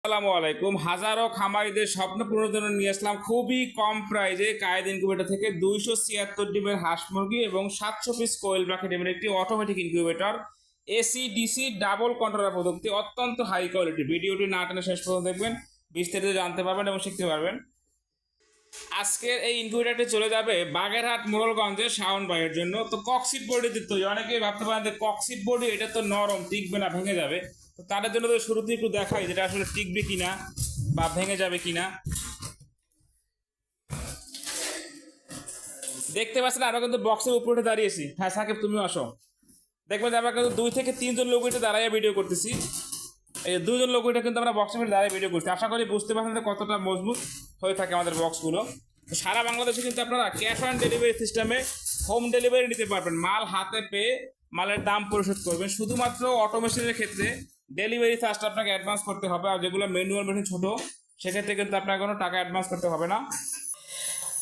আসসালামু আলাইকুম। হাজারো খামারিদের স্বপ্ন পূরণের জন্য নিয়ে আসলাম খুবই কম প্রাইজে কায়েদ ইনকিউবেটর থেকে 276 ডিমের হাঁস মুরগি এবং 700 পিস কোয়েল ব্র্যাকেট ডিমের একটি automatic incubator AC DC double controller প্রযুক্তি, অত্যন্ত হাই কোয়ালিটি। ভিডিওটি না টেনে শেষ পর্যন্ত দেখবেন, বিস্তারিত জানতে পারবেন এবং শিখতে পারবেন। আজকের এই ইনকিউবেটরটি চলে যাবে বাগেরহাট মোড়লগঞ্জের শাওন ভাইয়ের জন্য। তো ককসিট বডি দিতে অনেকেই ভাবতে পারেন যে ককসিট বডি এটা তো নরম, টিকবে না, ভেঙে যাবে। তো তাদের জন্য তো শুরুতেই একটু দেখাই যেটা আসলে টিকবে কিনা বা ভেঙে যাবে কিনা। দেখতে পাচ্ছেন আমরা কিন্তু বক্সের উপরে দাঁড়িয়েছি। হ্যাঁ সাকিব, তুমিও আসো। দেখবেন যে আমরা কিন্তু 2 থেকে 3 জন লোক এটা দাঁড়াইয়া ভিডিও করতেছি। এই 2 জন লোক এটা কিন্তু আমরা বক্সের মধ্যে দাঁড়িয়ে ভিডিও করছি। আশা করি বুঝতে পারছেন যে কতটা মজবুত হয়ে থাকে আমাদের বক্সগুলো। তো সারা বাংলাদেশে কিন্তু আপনারা ক্যাশ অন ডেলিভারি সিস্টেমে হোম ডেলিভারি নিতে পারবেন। মাল হাতে পেয়ে মালের দাম পরিশোধ করবেন। শুধুমাত্র অটোমেশনের ক্ষেত্রে ডেলিভারি চার্জটা আপনাকে অ্যাডভান্স করতে হবে, আর যেগুলো ম্যানুয়াল মেশিন ছোটো সেক্ষেত্রে কিন্তু আপনাকে কোনো টাকা অ্যাডভান্স করতে হবে না।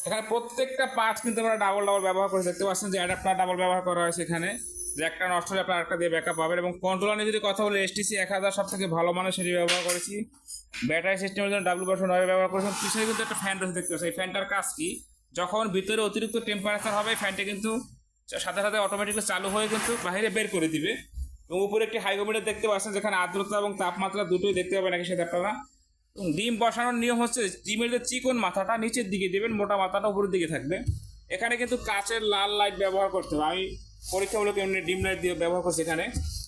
এখানে প্রত্যেকটা পার্টস কিন্তু আমরা ডাবল ব্যবহার করে দেখতে পাচ্ছেন যে অ্যাডাপ্টার ডাবল ব্যবহার করা হয়েছে। এখানে যে একটা নষ্ট হলে আপনার একটা দিয়ে ব্যাকআপ পাবেন। এবং কন্ট্রোলার নিয়ে যদি কথা বলে STC 1000 সব থেকে ভালো মানের সেটি ব্যবহার করেছি। ব্যাটারি সিস্টেমের জন্য W9 ব্যবহার করেছেন। পিছনে কিন্তু একটা ফ্যান রয়েছে দেখতে পাচ্ছেন। এই ফ্যানটার কাজ কি, যখন ভিতরে অতিরিক্ত টেম্পারেচার হবে ফ্যানটা কিন্তু সাথে সাথে অটোমেটিকলি চালু হয়ে কিন্তু বাইরে বের করে দিবে। এবং উপরে একটি হাইগ্রোমিটার দেখতে পাচ্ছেন, যেখানে আর্দ্রতা এবং তাপমাত্রা দুটোই দেখতে পাবেন একই সাথে আপনারা। ডিম বসানোর নিয়ম হচ্ছে ডিমের যে চিকন মাথাটা নিচের দিকে দেবেন, মোটা মাথাটা উপরের দিকে থাকবে। এখানে কিন্তু কাচের লাল লাইট ব্যবহার করতে হবে। আমি পরীক্ষামূলক এমনি ডিম লাইট দিয়ে ব্যবহার করছি। এখানে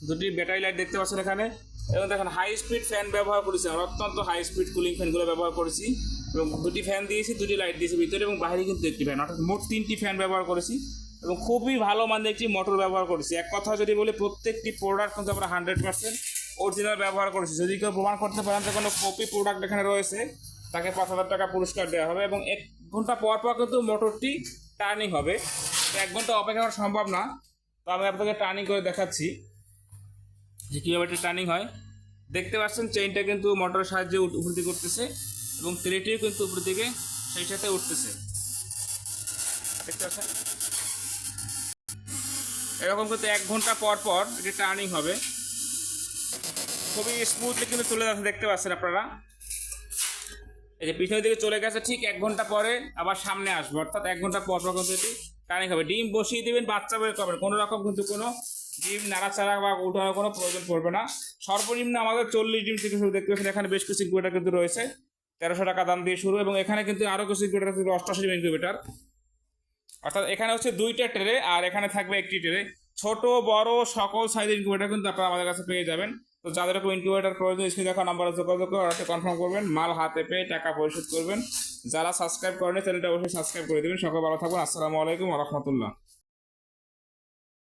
দুটি ব্যাটারি লাইট দেখতে পাচ্ছেন এখানে। এবং দেখেন হাই স্পিড ফ্যান ব্যবহার করেছি আমরা, অত্যন্ত হাই স্পিড কুলিং ফ্যানগুলো ব্যবহার করেছি। এবং দুটি ফ্যান দিয়েছি, দুটি লাইট দিয়েছি ভিতরে, এবং বাইরে কিন্তু একটি ফ্যান, অর্থাৎ মোট 3টি ফ্যান ব্যবহার করেছি। এবং খুবই ভালো মানের একটি মোটর ব্যবহার করেছি। এক কথা যদি বলি, প্রত্যেকটি প্রোডাক্ট কিন্তু আমরা 100% অরিজিনাল ব্যবহার করেছি। যদি কেউ প্রমাণ করতে পারেন যে কোনো কপি প্রোডাক্ট এখানে রয়েছে, তাকে 5000 টাকা পুরস্কার দেওয়া হবে। এবং 1 ঘন্টা পর পর কিন্তু মোটরটি টার্নিং হবে। 1 ঘন্টা অপেক্ষা করা সম্ভব না, তো আমি আপনাকে টার্নিং করে দেখাচ্ছি যে কীভাবে এটি টার্নিং হয়। দেখতে পাচ্ছেন চেইনটা কিন্তু মোটরের সাহায্যে উপর দিকে উঠতেছে এবং তেলেটিও কিন্তু উপর দিকে সেই সাথে উঠতেছে। দেখতে পাচ্ছেন এরকম কিন্তু 1 ঘন্টা পর পর এটি টার্নিং হবে। খুবই স্মুথলি কিন্তু চলে যাচ্ছে, দেখতে পাচ্ছেন আপনারা। এই যে পিছনের দিকে চলে গেছে, ঠিক 1 ঘন্টা পরে আবার সামনে আসবে, অর্থাৎ 1 ঘন্টা পর পর কিন্তু এটি টার্নিং হবে। ডিম বসিয়ে দেবেন, বাচ্চা বের করবেন, কোনো রকম কিন্তু কোনো ডিম নাড়াচাড়া বা উঠানোর কোনো প্রয়োজন পড়বে না। সর্বনিম্ন আমাদের 40 ডিম থেকে শুরু। দেখতে পাচ্ছেন এখানে বেশ কিছু ইনকিউবেটর কিন্তু রয়েছে, 1300 টাকা দাম দিয়ে শুরু। এবং এখানে কিন্তু আরও কিছু ইনকিউবেটর আছে, 88 ডিম ইনকিউবেটর। অর্থাৎ এখানে হচ্ছে 2টা ট্রে আর এখানে থাকবে একটি ট্রে। ছোট বড় সকল সাইজের ইনকিউবেটর কিন্তু আপনারা আমাদের কাছে পেয়ে যাবেন। তো যাদের কোনো ইনকিউবেটর প্রয়োজন স্ক্রিনে দেখা নাম্বারে যোগাযোগ করে অর্ডারটি কনফার্ম করবেন, মাল হাতে পেয়ে টাকা পরিশোধ করবেন। যারা সাবস্ক্রাইব করেন চ্যানেলটা অবশ্যই সাবস্ক্রাইব করে দেবেন। সকল ভালো থাকবেন। আসসালামু আলাইকুম ওয়া রাহমাতুল্লাহ।